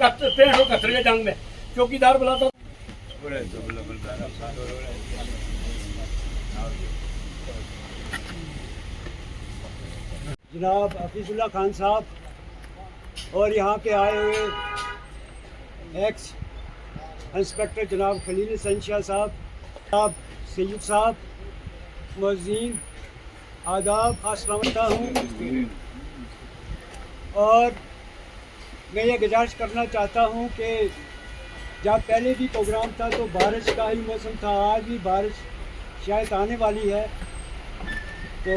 63-71 के जंग में चौकीदार बुलाता। जनाब हफीजुल्लाह खान साहब और यहाँ के आए हुए एक्स इंस्पेक्टर जनाब खलील हसन शाह साहब, जनाब सैयद साहब, मुअज्जिन आदाब, अस्सलाम हूँ। और मैं ये गुजारिश करना चाहता हूँ कि जब पहले भी प्रोग्राम था तो बारिश का ही मौसम था, आज भी बारिश शायद आने वाली है, तो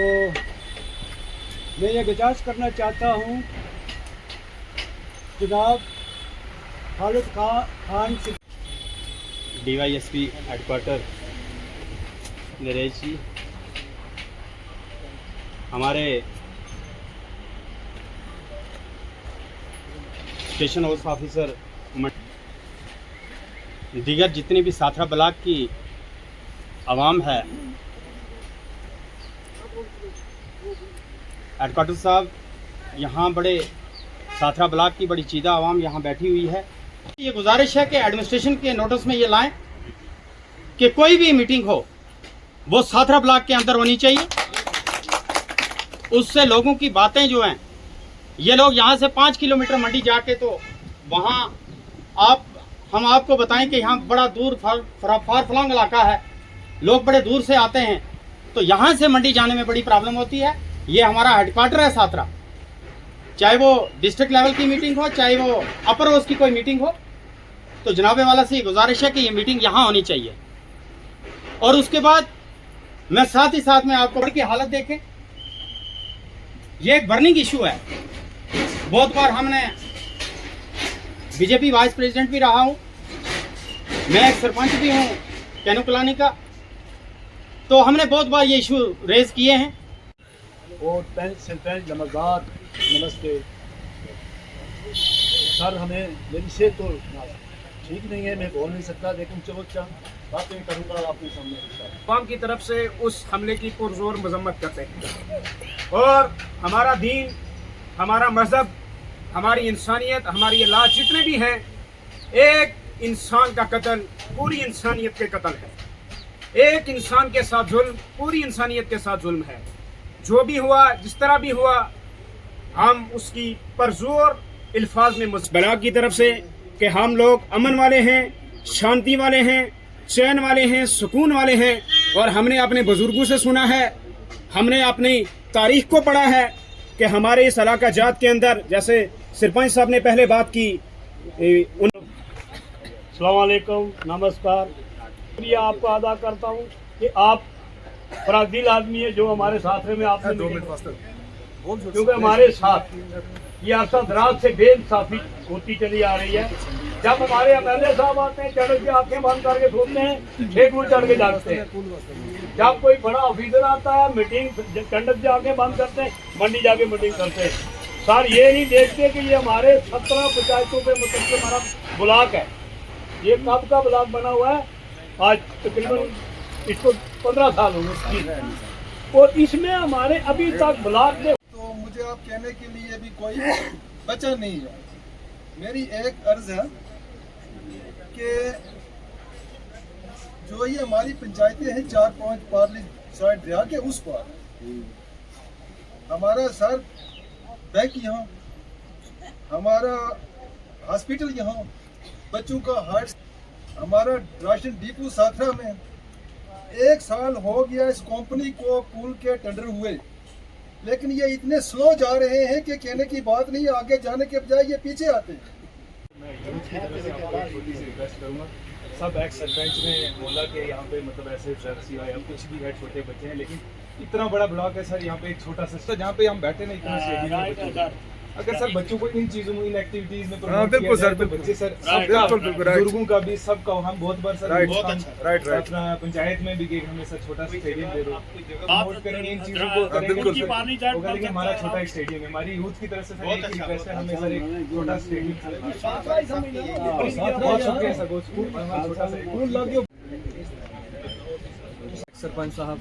मैं ये गुजारिश करना चाहता हूँ जनाब खालिद खान से DYSP हेडक्वार्टर नरेश जी, हमारे स्टेशन हाउस ऑफिसर, दीगर जितनी भी साथरा ब्लॉक की आवाम है, हेडक्वार्टर साहब, यहाँ बड़े साथरा ब्लॉक की बड़ी चीदा आवाम यहाँ बैठी हुई है। ये गुजारिश है कि एडमिनिस्ट्रेशन के नोटिस में ये लाएं कि कोई भी मीटिंग हो वो साथरा ब्लॉक के अंदर होनी चाहिए। उससे लोगों की बातें जो हैं, ये लोग यहाँ से 5 किलोमीटर मंडी जाके तो वहाँ हम आपको बताएं कि यहाँ बड़ा दूर फार फ्लंग इलाका है, लोग बड़े दूर से आते हैं, तो यहाँ से मंडी जाने में बड़ी प्रॉब्लम होती है। ये हमारा हेडक्वार्टर है साथरा, चाहे वो डिस्ट्रिक्ट लेवल की मीटिंग हो, चाहे वो अपर हाउस की कोई मीटिंग हो, तो जनाबे वाला से गुजारिश है कि ये मीटिंग यहाँ होनी चाहिए। और उसके बाद मैं साथ ही साथ में आपको की हालत देखें, ये एक बर्निंग इशू है। बहुत बार हमने बीजेपी वाइस प्रेसिडेंट भी रहा हूँ, मैं एक सरपंच भी हूँ कैनू कलानी का, तो हमने बहुत बार ये इशू रेज किए हैं। और सरपंच नमस्कार, नमस्ते सर। हमें मेरी सेहत तो ठीक नहीं है, मैं बोल नहीं सकता, लेकिन चलो चंद बातें करूँगा आपके सामने। अवाम की तरफ से उस हमले की पुरजोर मजम्मत करते हैं, और हमारा दीन, हमारा मजहब, हमारी इंसानियत, हमारी अल्लाह जितने भी हैं, एक इंसान का कत्ल पूरी इंसानियत के कत्ल है। एक इंसान के साथ जुल्म पूरी इंसानियत के साथ जुल्म है। जो भी हुआ, जिस तरह भी हुआ, हम उसकी परजोर अल्फाज में बला की तरफ से कि हम लोग अमन वाले हैं, शांति वाले हैं, चैन वाले हैं, सुकून वाले हैं। और हमने अपने बुजुर्गों से सुना है, हमने अपनी तारीख को पढ़ा है कि हमारे इस इलाका जात के अंदर, जैसे सरपंच साहब ने पहले बात की, अस्सलाम वालेकुम, नमस्कार। शुक्रिया आपका अदा करता हूँ कि आप फरादिल आदमी है जो हमारे साथ में आपने 2 मिनट, क्योंकि हमारे साथ ये अरसा दराज से बेइंसाफी होती चली आ रही है। जब हमारे MLA साहब आते हैं, चढ़ के आंखें बंद करके सोते हैं, फेंकू चढ़ के जागते हैं। जब कोई बड़ा ऑफिसर आता है, मीटिंग कंडक्ट जाके बंद करते हैं, मंडी जाके मीटिंग करते हैं। सर ये नहीं देखते कि ये हमारे 17 पंचायतों पे मतलब हमारा ब्लॉक है। ये कब का ब्लॉक बना हुआ है? आज तकरीबन इसको 15 साल हो गए, और इसमें हमारे अभी तक ब्लॉक में, तो मुझे आप कहने के लिए भी कोई बचा नहीं है। मेरी एक अर्ज है कि जो ये हमारी पंचायतें हैं 4-5 पार्ली साइड दरिया के उस पार, हमारा सर बैंक यहाँ, हमारा हॉस्पिटल यहाँ, बच्चों का हार्ट, हमारा राशन डिपो साथरा में 1 साल हो गया इस कंपनी को पुल के टेंडर हुए, लेकिन ये इतने स्लो जा रहे हैं कि कहने की बात नहीं, आगे जाने के बजाय ये पीछे आते हैं। सब एक्स सरपंच ने बोला कि यहाँ पे मतलब ऐसे ड्रग्स या कुछ भी है, छोटे बच्चे हैं, लेकिन इतना बड़ा ब्लॉक है सर। यहाँ पे एक छोटा सा जहाँ पे हम बैठे ना, इतना अगर सर बच्चों को इन चीजों में, इन एक्टिविटीज में बिल्कुल सर, तो बच्चे सर बुजुर्गों का भी सबका, हम बहुत बार सर अपना पंचायत में भी हमें सर छोटा सा स्टेडियम दे दो, प्रमोट करेंगे इन चीजों को, करेंगे, लेकिन हमारा छोटा स्टेडियम है, हमारी यूथ की तरफ से सर एक रिक्वेस्ट है, हमें सर एक छोटा स्टेडियम। बहुत शुक्रिया सर, बहुत छोटा सा सरपंच साहब,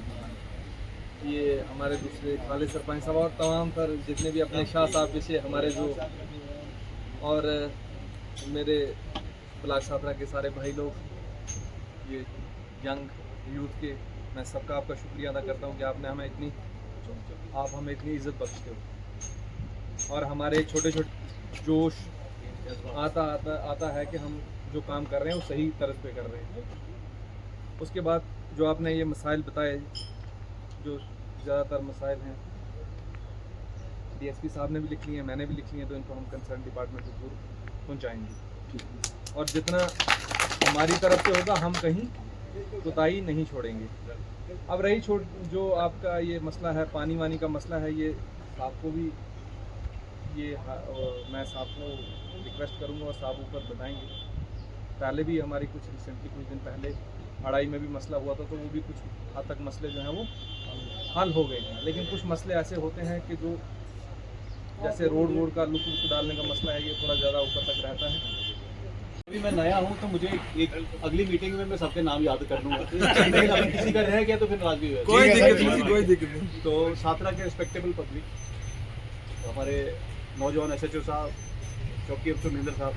ये हमारे दूसरे खालिद सरपंच साहब और तमाम पर जितने भी अपने शाह साहब पीछे हमारे जो, और मेरे ब्लाक छात्रा के सारे भाई लोग, ये यंग यूथ के, मैं सबका आपका शुक्रिया अदा करता हूँ कि आप हमें इतनी इज्जत बख्शते हो और हमारे छोटे छोटे जोश आता है कि हम जो काम कर रहे हैं वो सही तरह पे कर रहे हैं। उसके बाद जो आपने ये मसाइल बताए, जो ज़्यादातर मसाइल हैं डीएसपी साहब ने भी लिख लिए हैं, मैंने भी लिख लिए हैं, तो इनको हम कंसर्न डिपार्टमेंट को जरूर पहुँचाएँगे और जितना हमारी तरफ से होगा हम कहीं कोताही नहीं छोड़ेंगे। अब रही जो आपका ये मसला है, पानी वानी का मसला है, ये आपको भी मैं साहब को रिक्वेस्ट करूँगा और साहब ऊपर बताएंगे। पहले भी हमारी कुछ दिन पहले अड़ाई में भी मसला हुआ था, तो वो भी कुछ हद तक मसले जो हैं वो हल हो गए हैं, लेकिन कुछ मसले ऐसे होते हैं कि जो जैसे रोड का लुक डालने का मसला है, ये थोड़ा ज़्यादा ऊपर तक रहता है। अभी मैं नया हूँ तो मुझे एक अगली मीटिंग में मैं सबके नाम याद कर लूँगा। लेकिन अभी किसी का रह गया तो फिर नाराज भी हुआ। कोई दिक्कत नहीं। तो छात्रा के रिस्पेक्टेबल पब्लिक, हमारे नौजवान SHO साहब, चौकी अफसर महेंद्र साहब,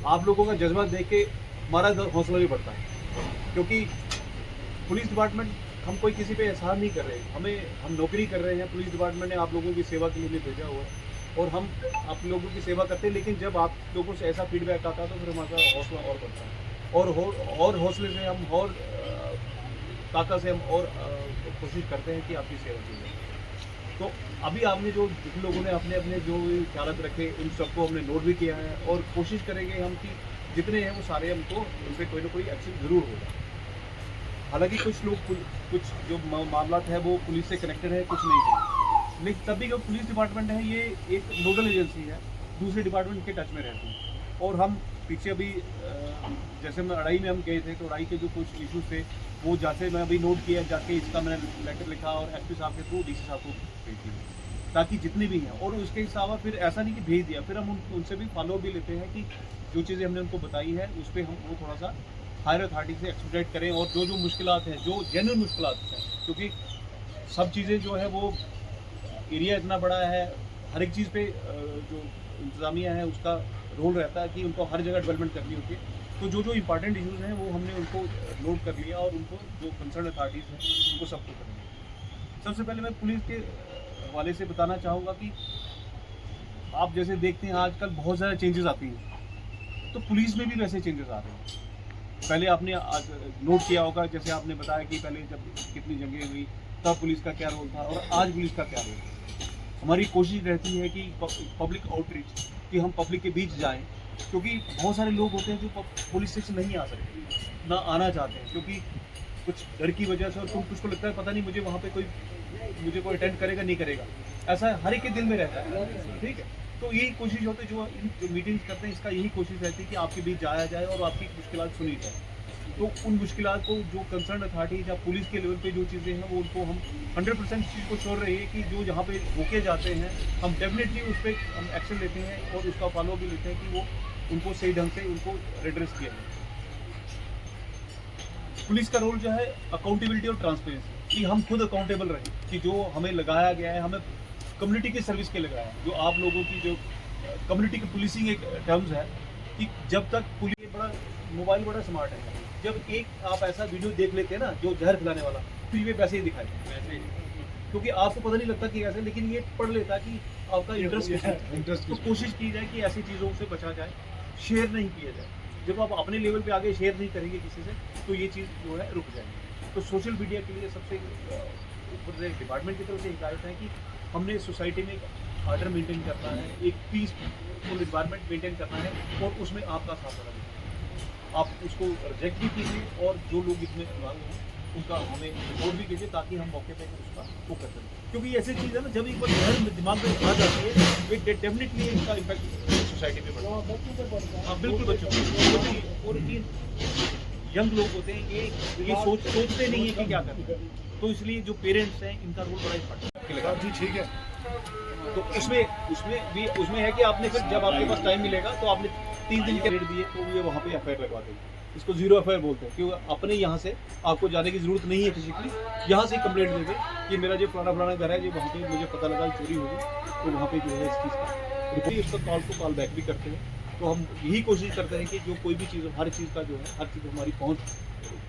आप लोगों का जज्बा देख के हमारा हौसला भी बढ़ता है, क्योंकि पुलिस डिपार्टमेंट हम कोई किसी पे एहसान नहीं कर रहे, हम नौकरी कर रहे हैं। पुलिस डिपार्टमेंट ने आप लोगों की सेवा के लिए भेजा हुआ है और हम आप लोगों की सेवा करते हैं, लेकिन जब आप लोगों से ऐसा फीडबैक आता है तो फिर हमारा हौसला और बढ़ता है और हौसले से हम और ताकत से हम और कोशिश करते हैं कि आपकी सेवा की जाए। तो अभी आपने जिन लोगों ने अपने अपने जो ख्याल रखे उन सबको हमने नोट भी किया है और कोशिश करेंगे हम कि जितने हैं वो सारे हमको उन पर कोई ना कोई एक्शन ज़रूर होगा। हालांकि कुछ लोग कुछ जो मामला है वो पुलिस से कनेक्टेड है, कुछ नहीं है, लेकिन तब भी जो पुलिस डिपार्टमेंट है ये एक नोडल एजेंसी है, दूसरे डिपार्टमेंट के टच में रहती है। और हम पीछे अभी जैसे मैं अड़ाई में हम गए थे तो अड़ाई के जो कुछ इश्यूज थे वो जैसे मैं अभी नोट किया, जाके इसका मैंने लेटर लिखा और SP साहब के थ्रू DC साहब को भेज दिया, ताकि जितने भी हैं, और उसके हिसाब फिर ऐसा नहीं कि भेज दिया, फिर हम उनसे भी फॉलो भी लेते हैं कि जो चीज़ें हमने उनको बताई है उस पर हम वो थोड़ा सा हायर अथॉरिटी से एक्सपेक्ट करें और जो मुश्किलात हैं, जो जेन्युइन मुश्किलात हैं, क्योंकि सब चीज़ें जो है वो एरिया इतना बड़ा है, हर एक चीज़ पे जो इंतज़ामिया है उसका रोल रहता है कि उनको हर जगह डेवलपमेंट करनी होती है। तो जो इंपॉर्टेंट इश्यूज़ हैं वो हमने उनको नोट कर लिया और उनको जो कंसर्न अथॉरिटीज़ हैं उनको सबको करेंगे। सबसे पहले मैं पुलिस के हवाले से बताना चाहूँगा कि आप जैसे देखते हैं आजकल बहुत ज़्यादा चेंजेस आती हैं, तो पुलिस में भी वैसे चेंजेस आ रहे हैं। पहले आपने नोट किया होगा, जैसे आपने बताया कि पहले जब कितनी जंगें हुई तब पुलिस का क्या रोल था और आज पुलिस का क्या रोल है। हमारी कोशिश रहती है कि पब्लिक आउटरीच, कि हम पब्लिक के बीच जाएं, क्योंकि बहुत सारे लोग होते हैं जो पुलिस से नहीं आ सकते, ना आना चाहते हैं, क्योंकि कुछ डर की वजह से, और कुछ को लगता है पता नहीं मुझे वहाँ पे मुझे कोई अटेंड करेगा नहीं करेगा, ऐसा हर एक के दिल में रहता है। ठीक है, तो यही कोशिश होती है जो मीटिंग्स करते हैं, इसका यही कोशिश रहती है कि आपके बीच जाया जाए और आपकी मुश्किलात सुनी जाए। तो उन मुश्किलात को जो कंसर्न अथॉरिटी या पुलिस के लेवल पे जो चीज़ें हैं वो उनको हम 100% चीज़ को श्योर रही है कि जो जहाँ पे रोके जाते हैं हम डेफिनेटली उस पर हम एक्शन लेते हैं और उसका फॉलो भी लेते हैं कि वो उनको सही ढंग से उनको एड्रेस किया जाए। पुलिस का रोल जो है अकाउंटेबिलिटी और ट्रांसपेरेंसी, कि हम खुद अकाउंटेबल रहें कि जो हमें लगाया गया है, हमें कम्युनिटी की सर्विस के लगाया है। जो आप लोगों की जो कम्युनिटी की पुलिसिंग एक टर्म्स है कि जब तक पुलिस मोबाइल बड़ा स्मार्ट है, जब एक आप ऐसा वीडियो देख लेते हैं ना जो जहर फैलाने वाला, फिर ये वैसे ही दिखाए, क्योंकि आपको पता नहीं लगता कि ऐसे, लेकिन ये पढ़ लेता है कि आपका इंटरेस्ट। तो कोशिश की जाए कि ऐसी चीज़ों से बचा जाए, शेयर नहीं किया जाए। जब आप अपने लेवल पे आगे शेयर नहीं करेंगे किसी से तो ये चीज़ जो है रुक जाएगी। तो सोशल मीडिया के लिए सबसे ऊपर से डिपार्टमेंट की तरफ से हिदायत है कि हमने सोसाइटी में एक ऑर्डर मेंटेन करना है, एक पीसफुल एनवायरनमेंट मेंटेन करना है और उसमें आपका साथ होना चाहिए। आप उसको रिजेक्ट भी कीजिए और जो लोग इसमें इन्वॉल्व हैं उनका हमें रिपोर्ट भी कीजिए ताकि हम मौके पर उसका वो कर सकें, क्योंकि ऐसी चीज़ है ना जब एक बार जहर दिमाग में आ जाती है तो डेफिनेटली इसका इम्पैक्ट सोसाइटी पे पड़ता है। हाँ बिल्कुल, बच्चों और यंग लोग होते हैं ये सोचते नहीं है कि क्या करना है, तो इसलिए जो पेरेंट्स हैं इनका रोल बड़ा इम्पोर्टेंट है। जी ठीक है, तो उसमें है कि आपने फिर जब आपके पास टाइम मिलेगा तो आपने 3 दिन के रेट दिए तो ये वहाँ पे FIR लगवा देंगे। इसको 0 FIR बोलते हैं, क्योंकि अपने यहाँ से आपको जाने की ज़रूरत नहीं है फिजिकली, यहाँ से कंप्लेंट दे दे कि मेरा जो फलाना घर है, जो वहाँ पे मुझे पता लगा चोरी होगी, तो वहाँ पे जो है इस चीज़ का रिपोर्ट, उसका कॉल बैक भी करते हैं तो हम यही कोशिश करते हैं कि जो कोई भी चीज़, हर चीज़ का जो है, हर चीज़ हमारी पहुंच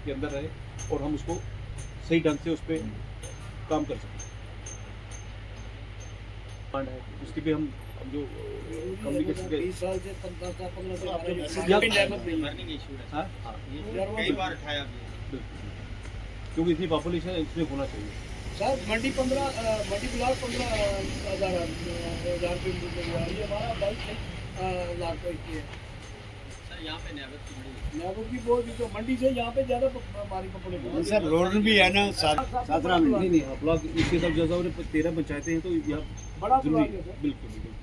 के अंदर रहे और हम उसको सही ढंग से उस पर काम कर सकें। है उसकी भी हम जो कम्युनिकेशन के 20 साल से 15 साल 15 से हाँ, हाँ, कई बार उठाया भी है। क्योंकि इतनी पॉपुलेशन है, इसमें होना चाहिए। सर मंडी ब्लॉक 15,000 रुपये मिल रहा है। ये हमारा 22 लाख रुपये की है। सर यहाँ पे नैबत की बड़ी नेबो की बहुत ही तो मंडी से यहाँ पे ज़्यादा हमारी पॉपुलेशन सर रोड भी है ना 17 में। नहीं नहीं, ब्लॉक इसके सब जैसा 13 पंचायतें हैं, तो यहाँ बड़ा जरूरी ब्लॉक है सर। बिल्कुल बिल्कुल,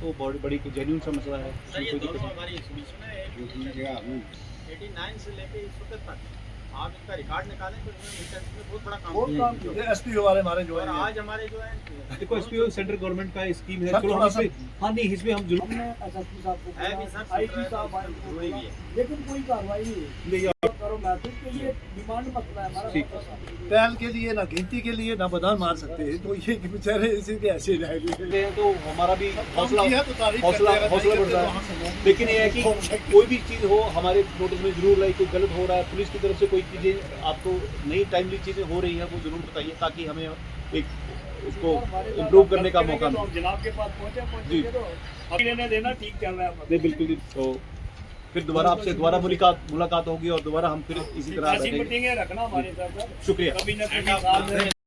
तो बड़ी बड़ी जेन्युइन सा मसला है। सर ये कोई दोनों दिक्कत नहीं। हमारी एक्सपीडिशन है 89 से लेके इस वक्त तक आप इसका रिकॉर्ड निकालें तो इसमें मीटर में बहुत बड़ा काम बहुत किया काम है। किया। ये एसपी हमारे जो और है आज हमारे जो है देखो एसपीओ सेंट्रल गवर्नमेंट का स्कीम है, सर, चलो थोड़ा हम सा- इसमें, हाँ नहीं इसमें हम जुल्म हमने एसएसपी साहब को है भी बोला, सर, आईजी साहब आए उनको जुड़ी बोला, भी है। लेकिन कोई कार्रवाई नहीं हुई। नहीं, करो मैसेज के लिए डिमांड मसला है हमारा। ठीक। बहुत बड़ा। पहल के लिए ना गिनती के लिए ना बदान मार सकते हैं, तो ये कि बेचारे इसी के ऐसे रहेंगे। हैं तो हमारा भी हौसला किया तो तारीफ हौसला करते हैं, हौसला नहीं बढ़ रहा करते तो है। हम लेकिन ये है कि कोई भी चीज़ हो हमारे नोटिस में जरूर लाए, कोई गलत हो रहा है, पुलिस की तरफ से कोई चीज़ें आपको नई टाइमली चीज़ें हो रही हैं, वो जरूर बताइए ताकि हमें एक उसको इम्प्रूव करने का मौका तो मिले। हम जनाब के पास पहुंचे तो अभी लेने देना ठीक चल रहा है। नहीं बिल्कुल, तो फिर दोबारा आपसे दोबारा मुलाकात होगी और दोबारा हम फिर इसी तरह ऐसी बैठेंगे। मीटिंगें रखना हमारे साथ सर। शुक्रिया। कभी ना कभी साल में